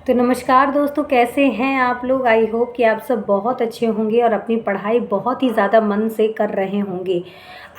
तो नमस्कार दोस्तों, कैसे हैं आप लोग। आई होप कि आप सब बहुत अच्छे होंगे और अपनी पढ़ाई बहुत ही ज़्यादा मन से कर रहे होंगे।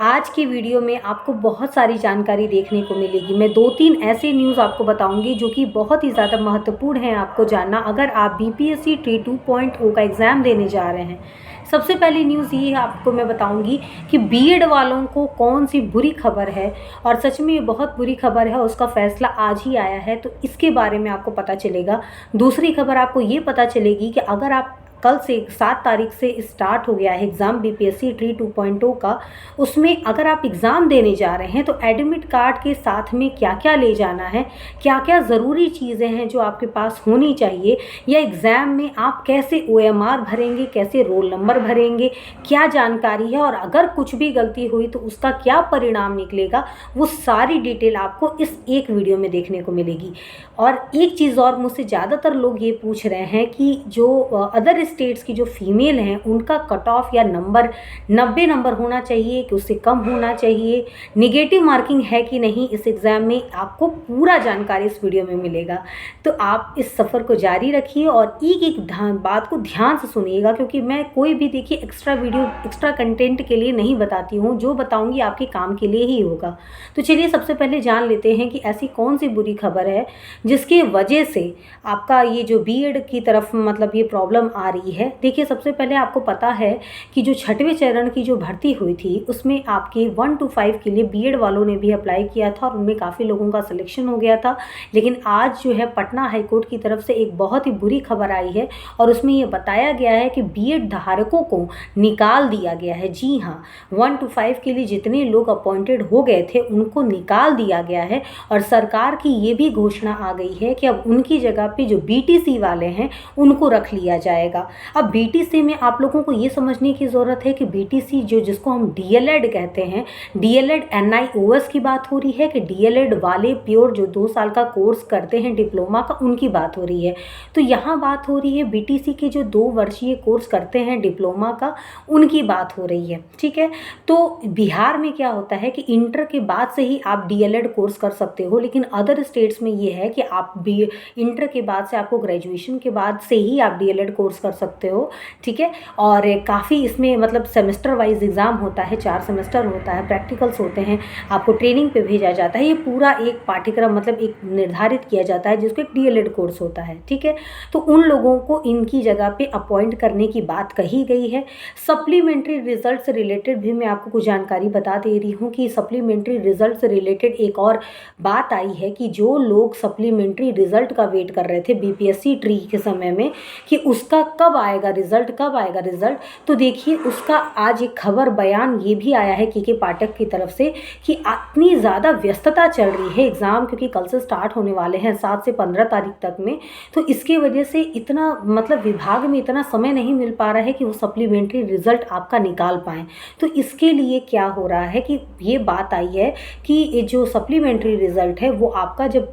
आज की वीडियो में आपको बहुत सारी जानकारी देखने को मिलेगी। मैं 2-3 ऐसे न्यूज़ आपको बताऊंगी जो कि बहुत ही ज़्यादा महत्वपूर्ण है आपको जानना अगर आप बीपीएससी ट्री 2.0 का एग्ज़ाम देने जा रहे हैं। सबसे पहली न्यूज़ ये आपको मैं बताऊंगी कि बीएड वालों को कौन सी बुरी खबर है, और सच में ये बहुत बुरी खबर है। उसका फैसला आज ही आया है, तो इसके बारे में आपको पता चलेगा। दूसरी खबर आपको ये पता चलेगी कि अगर आप कल से 7 तारीख से स्टार्ट हो गया है एग्ज़ाम बीपीएससी ट्री 2.0 का, उसमें अगर आप एग्ज़ाम देने जा रहे हैं तो एडमिट कार्ड के साथ में क्या क्या ले जाना है, क्या क्या ज़रूरी चीज़ें हैं जो आपके पास होनी चाहिए, या एग्ज़ाम में आप कैसे ओएमआर भरेंगे, कैसे रोल नंबर भरेंगे, क्या जानकारी है, और अगर कुछ भी गलती हुई तो उसका क्या परिणाम निकलेगा, वो सारी डिटेल आपको इस एक वीडियो में देखने को मिलेगी। और एक चीज़ और, मुझसे ज़्यादातर लोग ये पूछ रहे हैं कि जो अदर स्टेट्स की जो फीमेल हैं उनका कट ऑफ या नंबर 90 नंबर होना चाहिए कि उससे कम होना चाहिए, निगेटिव मार्किंग है कि नहीं इस एग्ज़ाम में, आपको पूरा जानकारी इस वीडियो में मिलेगा। तो आप इस सफ़र को जारी रखिए और एक एक बात को ध्यान से सुनिएगा, क्योंकि मैं कोई भी देखिए एक्स्ट्रा वीडियो एक्स्ट्रा कंटेंट के लिए नहीं बताती हूँ, जो बताऊँगी आपके काम के लिए ही होगा। तो चलिए सबसे पहले जान लेते हैं कि ऐसी कौन सी बुरी खबर है जिसकी वजह से आपका ये जो बीएड की तरफ मतलब ये प्रॉब्लम आ रही है। देखिए सबसे पहले आपको पता है कि जो 6वें चरण की जो भर्ती हुई थी उसमें आपके 1 to 5 के लिए बीएड वालों ने भी अप्लाई किया था और उनमें काफ़ी लोगों का सिलेक्शन हो गया था। लेकिन आज जो है पटना हाईकोर्ट की तरफ से एक बहुत ही बुरी खबर आई है और उसमें ये बताया गया है कि बीएड धारकों को निकाल दिया गया है। जी हाँ, 1 to 5 के लिए जितने लोग अपॉइंटेड हो गए थे उनको निकाल दिया गया है। और सरकार की ये भी घोषणा आ गई है कि अब उनकी जगह पे जो बीटीसी वाले हैं उनको रख लिया जाएगा। अब बीटीसी में आप लोगों को ये समझने की ज़रूरत है कि बीटीसी जो जिसको हम डीएलएड कहते हैं, डीएलएड एनआईओएस की बात हो रही है कि डीएलएड वाले प्योर जो 2 साल का कोर्स करते हैं डिप्लोमा का, उनकी बात हो रही है। तो यहाँ बात हो रही है बीटीसी के जो 2 वर्षीय कोर्स करते हैं डिप्लोमा का, उनकी बात हो रही है। ठीक है, तो बिहार में क्या होता है कि इंटर के बाद से ही आप डीएलएड कोर्स कर सकते हो, लेकिन अदर स्टेट्स में ये है कि आप भी इंटर के बाद से आपको ग्रेजुएशन के बाद से ही आप डीएलएड कोर्स कर सकते हो। ठीक है, और काफ़ी इसमें मतलब सेमेस्टर वाइज एग्ज़ाम होता है, 4 सेमेस्टर होता है, प्रैक्टिकल्स होते हैं, आपको ट्रेनिंग पे भेजा जाता है। ये पूरा एक पाठ्यक्रम मतलब एक निर्धारित किया जाता है जिसको एक डीएलएड कोर्स होता है। ठीक है, तो उन लोगों को इनकी जगह पे अपॉइंट करने की बात कही गई है। सप्लीमेंट्री रिजल्ट से रिलेटेड भी मैं आपको कुछ जानकारी बता दे रही हूँ कि सप्लीमेंट्री रिजल्ट से रिलेटेड एक और बात आई है कि जो लोग सप्लीमेंट्री रिजल्ट का वेट कर रहे थे बीपीएससी ट्री के समय में कि उसका कब आएगा रिजल्ट, कब आएगा रिजल्ट, तो देखिए उसका आज एक खबर बयान ये भी आया है के पाठक की तरफ से कि इतनी ज़्यादा व्यस्तता चल रही है एग्ज़ाम, क्योंकि कल से स्टार्ट होने वाले हैं 7 से 15 तारीख तक में, तो इसके वजह से इतना मतलब विभाग में इतना समय नहीं मिल पा रहा है कि वो सप्लीमेंट्री रिजल्ट आपका निकाल पाएँ। तो इसके लिए क्या हो रहा है कि ये बात आई है कि ये जो सप्लीमेंट्री रिजल्ट है वो आपका जब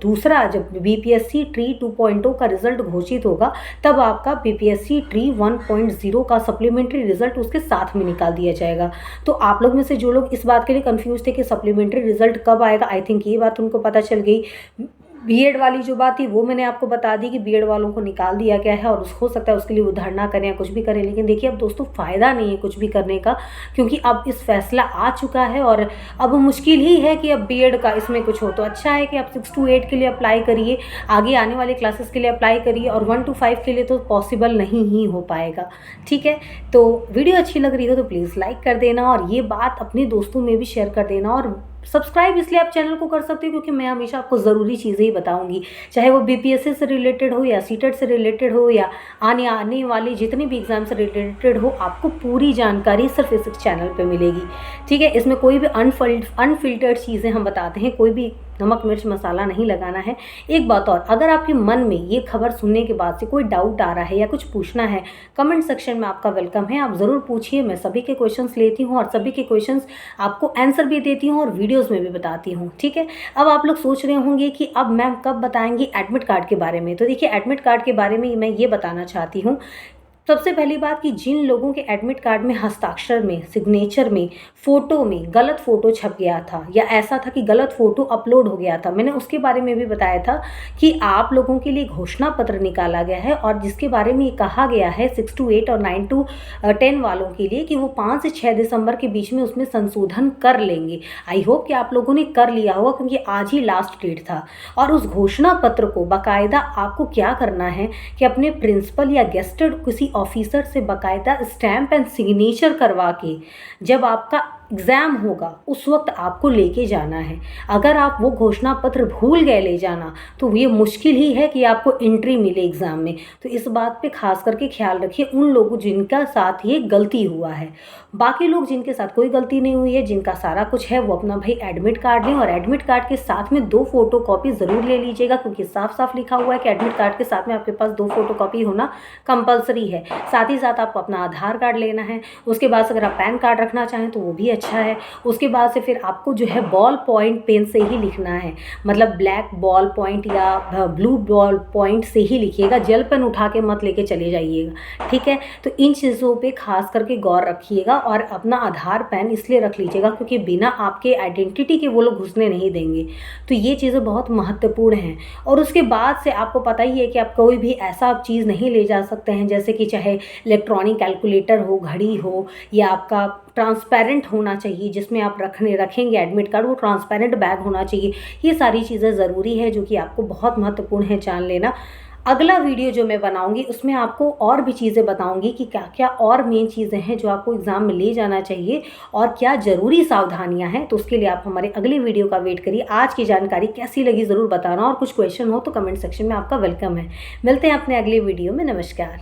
बीपीएससी ट्री 2.0 का रिजल्ट घोषित होगा तब आपका बीपीएससी ट्री 1.0 का सप्लीमेंट्री रिजल्ट उसके साथ में निकाल दिया जाएगा। तो आप लोग में से जो लोग इस बात के लिए कंफ्यूज थे कि सप्लीमेंट्री रिजल्ट कब आएगा, आई थिंक ये बात उनको पता चल गई। बीएड वाली जो बात थी वो मैंने आपको बता दी कि बीएड वालों को निकाल दिया गया है और हो सकता है उसके लिए वो धरना करें या कुछ भी करें, लेकिन देखिए अब दोस्तों फ़ायदा नहीं है कुछ भी करने का, क्योंकि अब इस फैसला आ चुका है और अब मुश्किल ही है कि अब बीएड का इसमें कुछ हो। तो अच्छा है कि आप 6 to 8 के लिए अप्लाई करिए, आगे आने वाले क्लासेस के लिए अप्लाई करिए, और 1 to 5 के लिए तो पॉसिबल नहीं ही हो पाएगा। ठीक है, तो वीडियो अच्छी लग रही हो तो प्लीज़ लाइक कर देना और ये बात अपने दोस्तों में भी शेयर कर देना, और सब्सक्राइब इसलिए आप चैनल को कर सकते हो क्योंकि मैं हमेशा आपको ज़रूरी चीज़ें ही बताऊंगी, चाहे वो बीपीएससी से रिलेटेड हो या सीटेट से रिलेटेड हो या आने वाले जितने भी एग्ज़ाम से रिलेटेड हो, आपको पूरी जानकारी सिर्फ इस चैनल पे मिलेगी। ठीक है, इसमें कोई भी अनफिल्टर्ड चीज़ें हम बताते हैं, कोई भी नमक मिर्च मसाला नहीं लगाना है। एक बात और, अगर आपके मन में ये खबर सुनने के बाद से कोई डाउट आ रहा है या कुछ पूछना है, कमेंट सेक्शन में आपका वेलकम है, आप ज़रूर पूछिए। मैं सभी के क्वेश्चंस लेती हूँ और सभी के क्वेश्चंस आपको आंसर भी देती हूँ और वीडियोज़ में भी बताती हूँ। ठीक है, अब आप लोग सोच रहे होंगे कि अब मैम कब बताएंगी एडमिट कार्ड के बारे में। तो देखिए एडमिट कार्ड के बारे में मैं ये बताना चाहती हूँ, सबसे पहली बात कि जिन लोगों के एडमिट कार्ड में हस्ताक्षर में, सिग्नेचर में, फ़ोटो में गलत फ़ोटो छप गया था या ऐसा था कि गलत फ़ोटो अपलोड हो गया था, मैंने उसके बारे में भी बताया था कि आप लोगों के लिए घोषणा पत्र निकाला गया है और जिसके बारे में ये कहा गया है 6 to 8 और 9 to 10 वालों के लिए कि वो 5 से 6 दिसंबर के बीच में उसमें संशोधन कर लेंगे। आई होप कि आप लोगों ने कर लिया होगा क्योंकि आज ही लास्ट डेट था। और उस घोषणा पत्र को बाकायदा आपको क्या करना है कि अपने प्रिंसिपल या गेस्टेड किसी ऑफिसर से बाकायदा स्टैम्प एंड सिग्नेचर करवा के जब आपका एग्ज़ाम होगा उस वक्त आपको लेके जाना है। अगर आप वो घोषणा पत्र भूल गए ले जाना तो ये मुश्किल ही है कि आपको एंट्री मिले एग्ज़ाम में। तो इस बात पे खास करके ख्याल रखिए उन लोगों जिनका साथ ये गलती हुआ है। बाकी लोग जिनके साथ कोई गलती नहीं हुई है, जिनका सारा कुछ है, वो अपना भाई एडमिट कार्ड लें और एडमिट कार्ड के साथ में 2 फोटोकॉपी ज़रूर ले लीजिएगा क्योंकि साफ साफ लिखा हुआ है कि एडमिट कार्ड के साथ में आपके पास 2 फोटोकॉपी होना कंपलसरी है। साथ ही साथ आपको अपना आधार कार्ड लेना है। उसके बाद अगर आप पैन कार्ड रखना चाहें तो वो भी अच्छा है। उसके बाद से फिर आपको जो है बॉल पॉइंट पेन से ही लिखना है, मतलब ब्लैक बॉल पॉइंट या ब्लू बॉल पॉइंट से ही लिखिएगा, जेल पेन उठा के मत लेके चले जाइएगा, ठीक है। तो इन चीज़ों पे खास करके गौर रखिएगा और अपना आधार पैन इसलिए रख लीजिएगा क्योंकि बिना आपके आइडेंटिटी के वो लोग घुसने नहीं देंगे। तो ये चीज़ें बहुत महत्वपूर्ण हैं। और उसके बाद से आपको पता ही है कि आप कोई भी ऐसा चीज़ नहीं ले जा सकते हैं जैसे कि चाहे इलेक्ट्रॉनिक कैलकुलेटर हो, घड़ी हो, या आपका ट्रांसपेरेंट होना चाहिए जिसमें आप रखेंगे एडमिट कार्ड, वो ट्रांसपेरेंट बैग होना चाहिए। ये सारी चीज़ें ज़रूरी है जो कि आपको बहुत महत्वपूर्ण है जान लेना। अगला वीडियो जो मैं बनाऊंगी उसमें आपको और भी चीज़ें बताऊंगी कि क्या क्या और मेन चीज़ें हैं जो आपको एग्ज़ाम में ले जाना चाहिए और क्या ज़रूरी सावधानियां हैं। तो उसके लिए आप हमारे अगले वीडियो का वेट करिए। आज की जानकारी कैसी लगी ज़रूर बताना और कुछ क्वेश्चन हो तो कमेंट सेक्शन में आपका वेलकम है। मिलते हैं अपने अगले वीडियो में। नमस्कार।